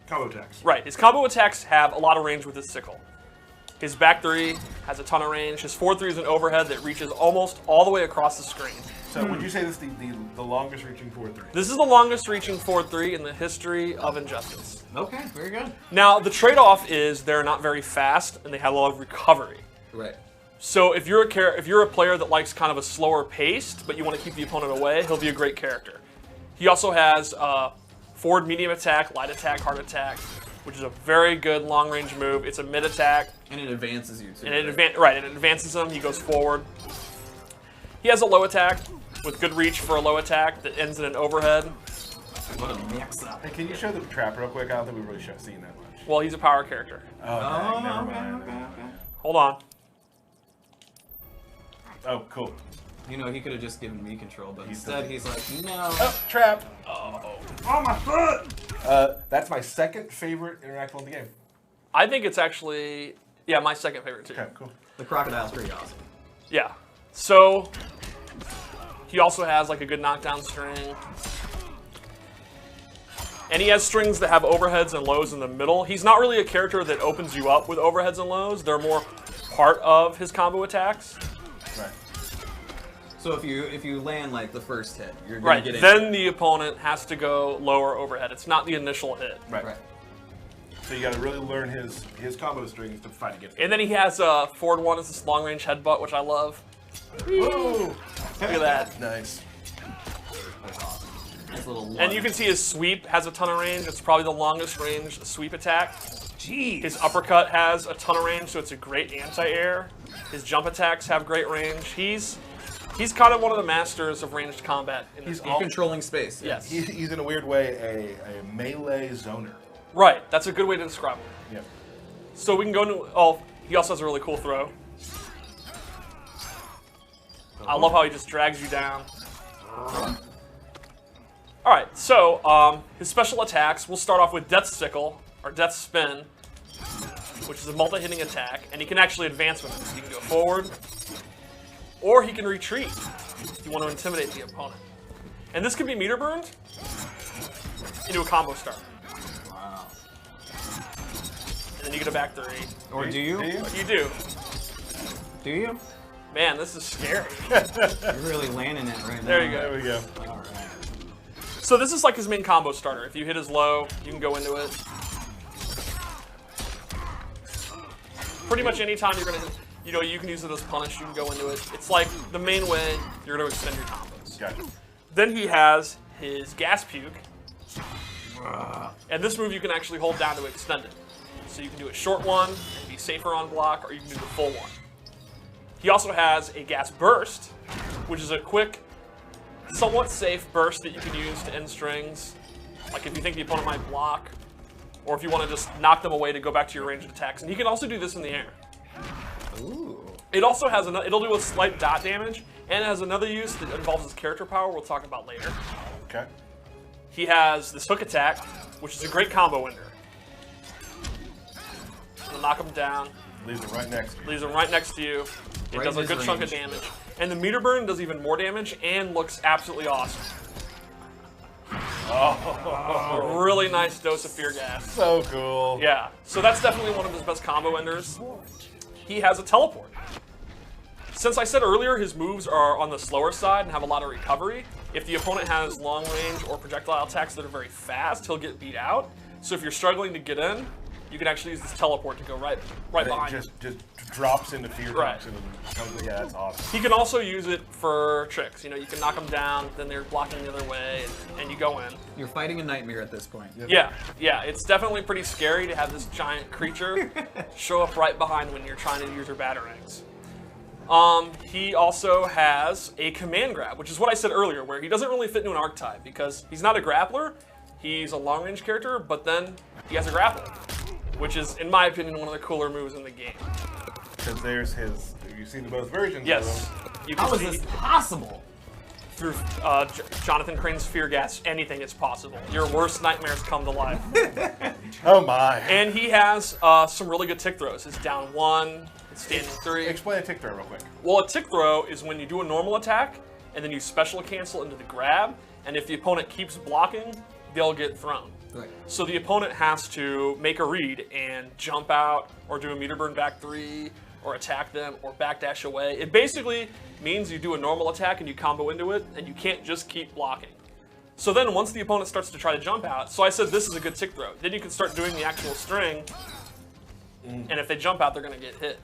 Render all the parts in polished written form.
combo attacks. Right. His combo attacks have a lot of range with his sickle. His back 3 has a ton of range. His forward 3 is an overhead that reaches almost all the way across the screen. So would you say this is the longest reaching forward 3? This is the longest reaching forward 3 in the history of Injustice. Okay, very good. Now, the trade-off is they're not very fast and they have a lot of recovery. Right. So if you're a player that likes kind of a slower paced, but you want to keep the opponent away, he'll be a great character. He also has forward medium attack, light attack, hard attack, which is a very good long-range move. It's a mid attack. And it advances you too. And it advances him. He goes forward. He has a low attack with good reach for a low attack that ends in an overhead. What a mix-up. Hey, can you show the trap real quick? I don't think we've really seen that much. Well, he's a power character. Oh, never mind. Okay. Hold on. Oh, cool. You know, he could have just given me control, but instead he's like, no. Oh, trap. Oh, my foot. That's my second favorite interactable in the game. I think it's actually, yeah, my second favorite too. Okay, cool. The crocodile's pretty awesome. Yeah. So he also has like a good knockdown string. And he has strings that have overheads and lows in the middle. He's not really a character that opens you up with overheads and lows. They're more part of his combo attacks. Right. So if you land like the first hit, you're gonna get Then the opponent has to go lower overhead. It's not the initial hit. Right. So you got to really learn his combo strings to fight against him. And then he has a forward one is this long range headbutt, which I love. Whoa! Look at that. Nice. Nice little And you can see his sweep has a ton of range. It's probably the longest range sweep attack. Jeez. His uppercut has a ton of range, so it's a great anti-air. His jump attacks have great range. He's kind of one of the masters of ranged combat in this game. Controlling space. Yes. He's in a weird way a melee zoner. Right, that's a good way to describe him. Yep. So we can go into, oh, he also has a really cool throw. I love how he just drags you down. All right, so his special attacks, we'll start off with Death Sickle, or Death Spin, which is a multi-hitting attack, and he can actually advance with it. So he can go forward, or he can retreat if you want to intimidate the opponent. And this can be meter burned into a combo start. Wow. And then you get a back 3. Or do you? You do. Do you? Man, this is scary. You're really landing it right now. There you go. There we go. All right. So this is like his main combo starter. If you hit his low, you can go into it. Pretty much anytime you're gonna, you can use it as punish. You can go into it. It's like the main way you're gonna extend your combos. Gotcha. Then he has his gas puke, and this move you can actually hold down to extend it. So you can do a short one and be safer on block, or you can do the full one. He also has a gas burst, which is a quick, somewhat safe burst that you can use to end strings. Like if you think the opponent might block, or if you want to just knock them away to go back to your ranged attacks. And he can also do this in the air. Ooh. It also has it'll do a slight dot damage, and it has another use that involves his character power we'll talk about later. Okay. He has this hook attack, which is a great combo ender. It'll knock him down. Leaves it right next to you. Leaves him right next to you. It Right does in a his good chunk of range. damage. And the meter burn does even more damage and looks absolutely awesome. Oh, A really nice dose of fear gas. so cool. Yeah, so that's definitely one of his best combo enders. He has a teleport. Since I said earlier his moves are on the slower side and have a lot of recovery, if the opponent has long range or projectile attacks that are very fast, he'll get beat out. So if you're struggling to get in, you can actually use this teleport to go right behind him. Just drops into fear Right. toxin and comes, yeah, that's awesome. He can also use it for tricks. You can knock them down, then they're blocking the other way, and you go in. You're fighting a nightmare at this point. Yeah, it's definitely pretty scary to have this giant creature show up right behind when you're trying to use your batarangs. He also has a command grab, which is what I said earlier, where he doesn't really fit into an archetype because he's not a grappler, he's a long-range character, but then he has a grapple, which is, in my opinion, one of the cooler moves in the game. Because there's his, you've seen both versions Yes. of You can How is see this possible? through Jonathan Crane's fear gas, anything is possible. Your worst nightmares come to life. them. Oh my. And he has some really good tick throws. His down 1, his standing 3. Explain a tick throw real quick. Well, a tick throw is when you do a normal attack, and then you special cancel into the grab, and if the opponent keeps blocking, they'll get thrown. Right. So the opponent has to make a read and jump out, or do a meter burn back 3, or attack them, or backdash away. It basically means you do a normal attack and you combo into it, and you can't just keep blocking. So then once the opponent starts to try to jump out, so I said this is a good tick throw. Then you can start doing the actual string, and if they jump out, they're going to get hit.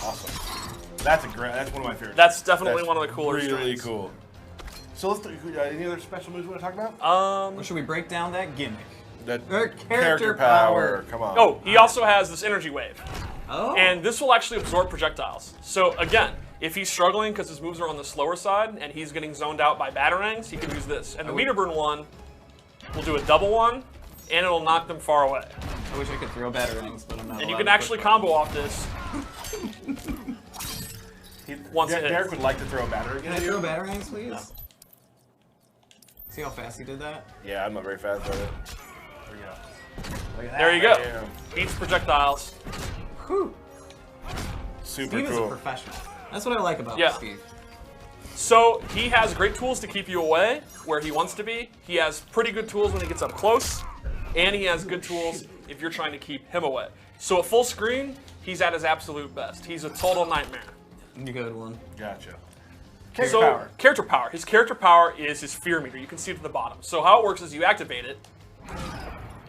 Awesome. That's one of my favorites. That's definitely one of the cooler really strings. Cool. So let's do, any other special moves you want to talk about? Or should we break down that gimmick? That character power. Come on. Oh, he also has this energy wave. Oh. And this will actually absorb projectiles. So again, if he's struggling because his moves are on the slower side and he's getting zoned out by batarangs, he can use this. And the meter burn one will do a double one, and it'll knock them far away. I wish I could throw batarangs, but I'm not. And you can actually combo off this. Once it hits. Derek would like to throw a battery. Can I throw batarangs, please? No. See how fast he did that? Yeah, I'm not very fast at it. There you go. Damn. Beats projectiles. Whew. Super Steve cool. is a professional. That's what I like about Steve. So he has great tools to keep you away where he wants to be. He has pretty good tools when he gets up close, and he has good tools if you're trying to keep him away. So at full screen, he's at his absolute best. He's a total nightmare. Good one. Gotcha. Character power. His character power is his fear meter. You can see it at the bottom. So how it works is you activate it,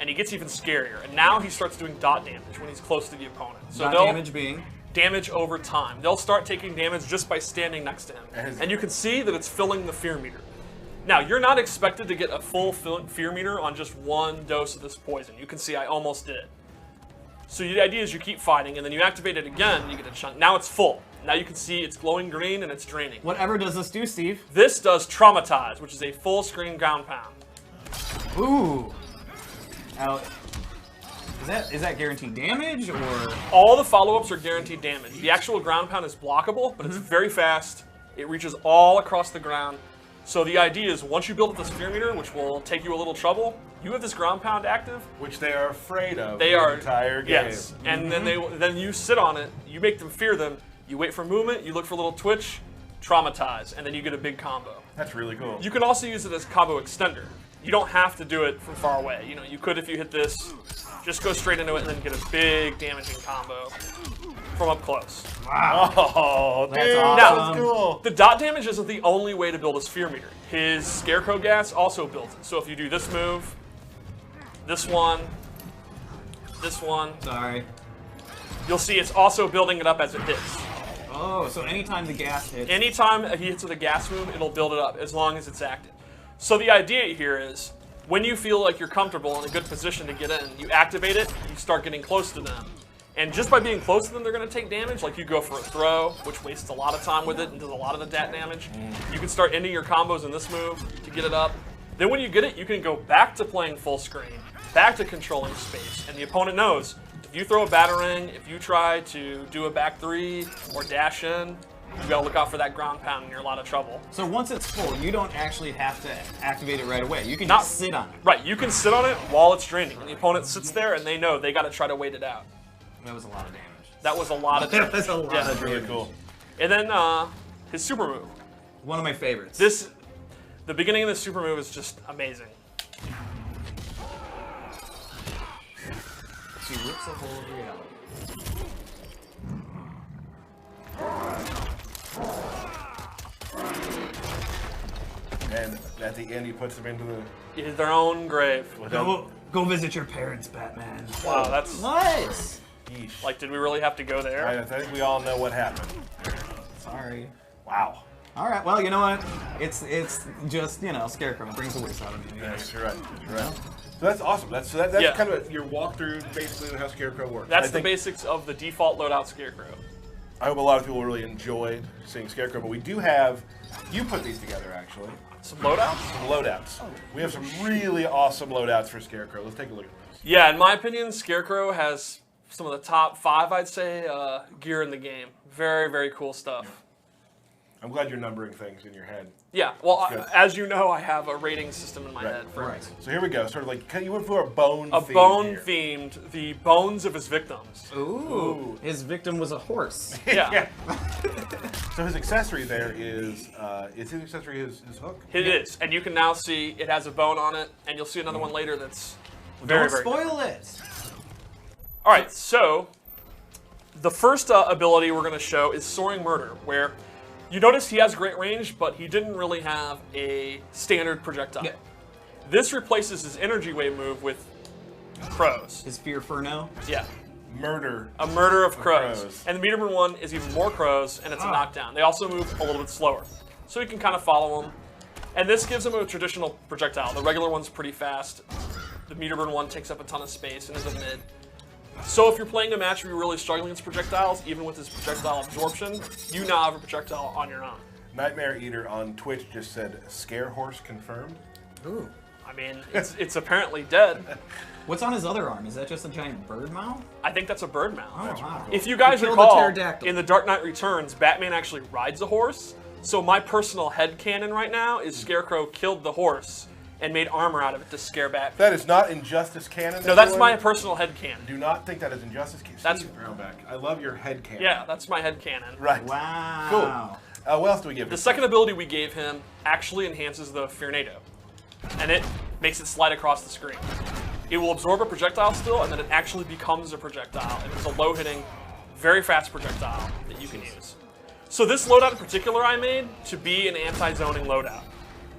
and he gets even scarier. And now he starts doing dot damage when he's close to the opponent. So dot damage being? Damage over time. They'll start taking damage just by standing next to him. And you can see that it's filling the fear meter. Now, you're not expected to get a full fear meter on just one dose of this poison. You can see I almost did. So the idea is you keep fighting, and then you activate it again, and you get a chunk. Now it's full. Now you can see it's glowing green, and it's draining. Whatever does this do, Steve? This does Traumatize, which is a full screen ground pound. Ooh. Now, is that guaranteed damage, or? All the follow-ups are guaranteed damage. The actual ground pound is blockable, but it's very fast. It reaches all across the ground. So the idea is once you build up this fear meter, which will take you a little trouble, you have this ground pound active. Which they are afraid of the entire game. Yes, and then you sit on it, you make them fear them, you wait for movement, you look for a little twitch, traumatize, and then you get a big combo. That's really cool. You can also use it as combo extender. You don't have to do it from far away. You know, you could if you hit this, just go straight into it and then get a big damaging combo from up close. Wow. Oh, dude, that's awesome. That was cool. The dot damage isn't the only way to build a sphere meter. His Scarecrow gas also builds it. So if you do this move, this one, Sorry. you'll see it's also building it up as it hits. Oh, so anytime the gas hits. Anytime he hits with a gas move, it'll build it up as long as it's active. So the idea here is when you feel like you're comfortable in a good position to get in, you activate it, you start getting close to them. And just by being close to them, they're going to take damage. Like you go for a throw, which wastes a lot of time with it and does a lot of the dat damage. You can start ending your combos in this move to get it up. Then when you get it, you can go back to playing full screen, back to controlling space. And the opponent knows, if you throw a batarang, if you try to do a back 3 or dash in, you gotta look out for that ground pound and you're in a lot of trouble. So once it's full, you don't actually have to activate it right away. You can just sit on it. Right, you can sit on it while it's draining. And the opponent sits there and they know they gotta try to wait it out. That was a lot of damage. That was a lot of damage. That's a lot of Really damage. cool. And then his super move. One of my favorites. The beginning of this super move is just amazing. She rips a hole of reality. And at the end, he puts them into the... Their own grave. Go visit your parents, Batman. Wow, that's... Nice. Yeesh. Like, did we really have to go there? I think we all know what happened. Sorry. Wow. All right. Well, you know what? It's just, you know, Scarecrow brings the wits out of me. Yes, you're right. You're right. So that's awesome. That's Yeah. kind of your walkthrough, basically, on how Scarecrow works. That's the basics of the default loadout Scarecrow. I hope a lot of people really enjoyed seeing Scarecrow, but we do have... You put these together, actually. Some loadouts? Some loadouts. We have some really awesome loadouts for Scarecrow. Let's take a look at this. Yeah, in my opinion, Scarecrow has some of the top 5, I'd say, gear in the game. Very, very cool stuff. I'm glad you're numbering things in your head. Yeah, well, Good. as you know, I have a rating system in my head. For Right. So here we go. Sort of like, you went for a bone A theme bone-themed, the bones of his victims. Ooh. His victim was a horse. Yeah. So his accessory there is his accessory his hook? It is, and you can now see it has a bone on it, and you'll see another one later that's very, Don't very good. spoil it. All right, so the first ability we're going to show is Soaring Murder, where you notice he has great range, but he didn't really have a standard projectile. Yeah. This replaces his energy wave move with crows. His Fearfurno. Yeah, Murder. a murder of crows. crows. And the Meterburn one is even more crows, and it's a knockdown. They also move a little bit slower, so you can kind of follow them. And this gives him a traditional projectile. The regular one's pretty fast. The Meterburn one takes up a ton of space and is a mid. So if you're playing a match where you're really struggling against projectiles, even with his projectile absorption, you now have a projectile on your own. Nightmare Eater on Twitch just said, "Scare horse confirmed." Ooh. I mean, it's apparently dead. What's on his other arm? Is that just a giant bird mouth? I think that's a bird mount. Oh, wow. If you guys He killed a recall, pterodactyl. in The Dark Knight Returns, Batman actually rides a horse. So my personal headcanon right now is Scarecrow killed the horse and made armor out of it to scare Batman. That is not Injustice canon. No, that's everyone. my personal headcanon. Do not think that is Injustice canon. That's- Steve Brownback. I love your head canon. Yeah, that's my headcanon. Right. Wow. Cool. What else do we give him? The second ability we gave him actually enhances the Fearnado, and it makes it slide across the screen. It will absorb a projectile still, and then it actually becomes a projectile, and it's a low-hitting, very fast projectile that you can use. So this loadout in particular I made to be an anti-zoning loadout.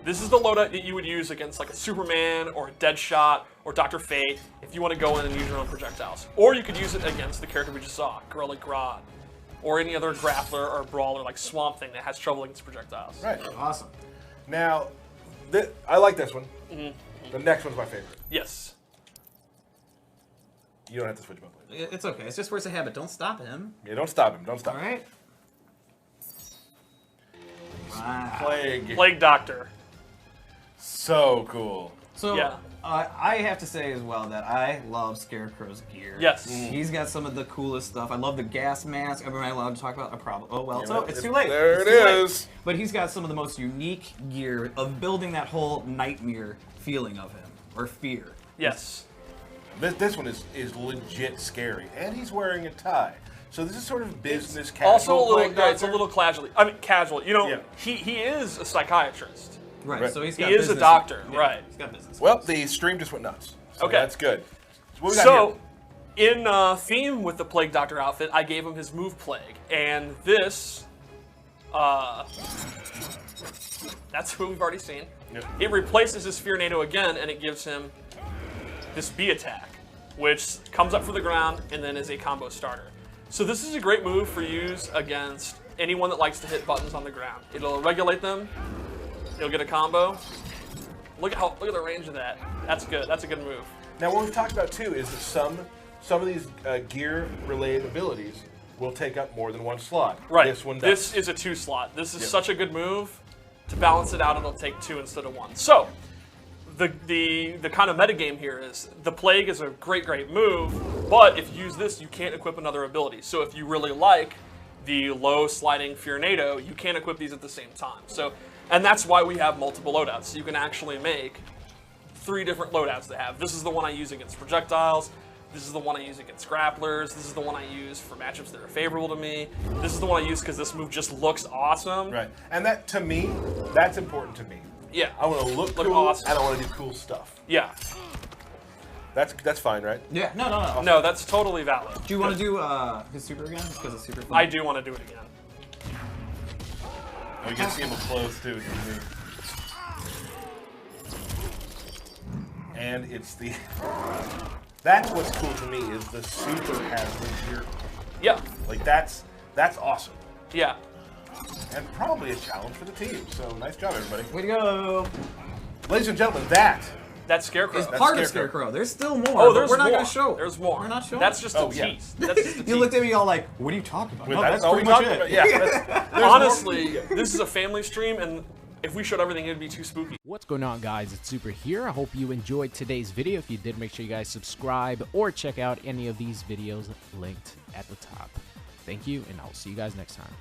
This is the loadout that you would use against like a Superman or a Deadshot or Dr. Fate if you want to go in and use your own projectiles. Or you could use it against the character we just saw, Gorilla Grodd, or any other grappler or brawler like Swamp Thing that has trouble against projectiles. Right. Awesome. Now, I like this one. The next one's my favorite. Yes. You don't have to switch them up. It's okay. It's just force of habit. Don't stop him. Yeah, don't stop him. Don't stop All him. right. Wow. Plague. Plague Doctor. So cool. So Yeah. I have to say as well that I love Scarecrow's gear. Yes. He's got some of the coolest stuff. I love the gas mask. Am I allowed to talk about a problem? Oh well, Yeah, it's too late. There It's it too late. is. But he's got some of the most unique gear of building that whole nightmare feeling of him or fear. Yes. This one is legit scary, and he's wearing a tie. So this is sort of business casual. Also a little, Plague yeah, it's a Doctor. little casual. I mean, casual. You know, Yeah. he is a psychiatrist. Right. Right. So he's He got is a business- doctor, yeah, right. He's got business. Well, the stream just went nuts. So Okay. that's good. So what we got So, here? in theme with the Plague Doctor outfit, I gave him his move Plague, and this, that's who we've already seen. Yep. It replaces his Fearnado again, and it gives him this B attack, which comes up for the ground and then is a combo starter. So this is a great move for use against anyone that likes to hit buttons on the ground. It'll regulate them. It'll get a combo. Look at the range of that. That's good. That's a good move. Now, what we've talked about too is that some of these gear-related abilities will take up more than one slot. Right. This one does. This is a 2 slot. This is Yep. such a good move. To balance it out, it'll take 2 instead of 1. So, the kind of metagame here is the Plague is a great move, but if you use this, you can't equip another ability. So if you really like the low sliding Fearnado, you can't equip these at the same time. So, and that's why we have multiple loadouts. So you can actually make 3 different loadouts to have. This is the one I use against projectiles. This is the one I use against grapplers. This is the one I use for matchups that are favorable to me. This is the one I use because this move just looks awesome. Right. And that, to me, that's important to me. Yeah. I want to look Look cool, awesome. and I want to do cool stuff. Yeah. That's fine, right? Yeah. No. No, that's totally valid. Do you want to do his super again? Just because it's super fun. I do want to do it again. Oh, you can see him up close too. And it's the. That's what's cool to me is the super has the gear. Yeah. Like that's awesome, Yeah. and probably a challenge for the team. So nice job, everybody. Way to go. Ladies and gentlemen, that's That's Scarecrow. It's part of Scarecrow. Scarecrow. There's still more. Oh, but there's we're not more. going to show. There's more. We're not showing. That's just a Oh, yeah. tease. That's just a You looked tease. at me all like, what are you talking about? No, that's all pretty we much talked it. about. Yeah. there's Honestly, this is a family stream, and if we showed everything, it'd be too spooky. What's going on, guys? It's Super here. I hope you enjoyed today's video. If you did, make sure you guys subscribe or check out any of these videos linked at the top. Thank you, and I'll see you guys next time.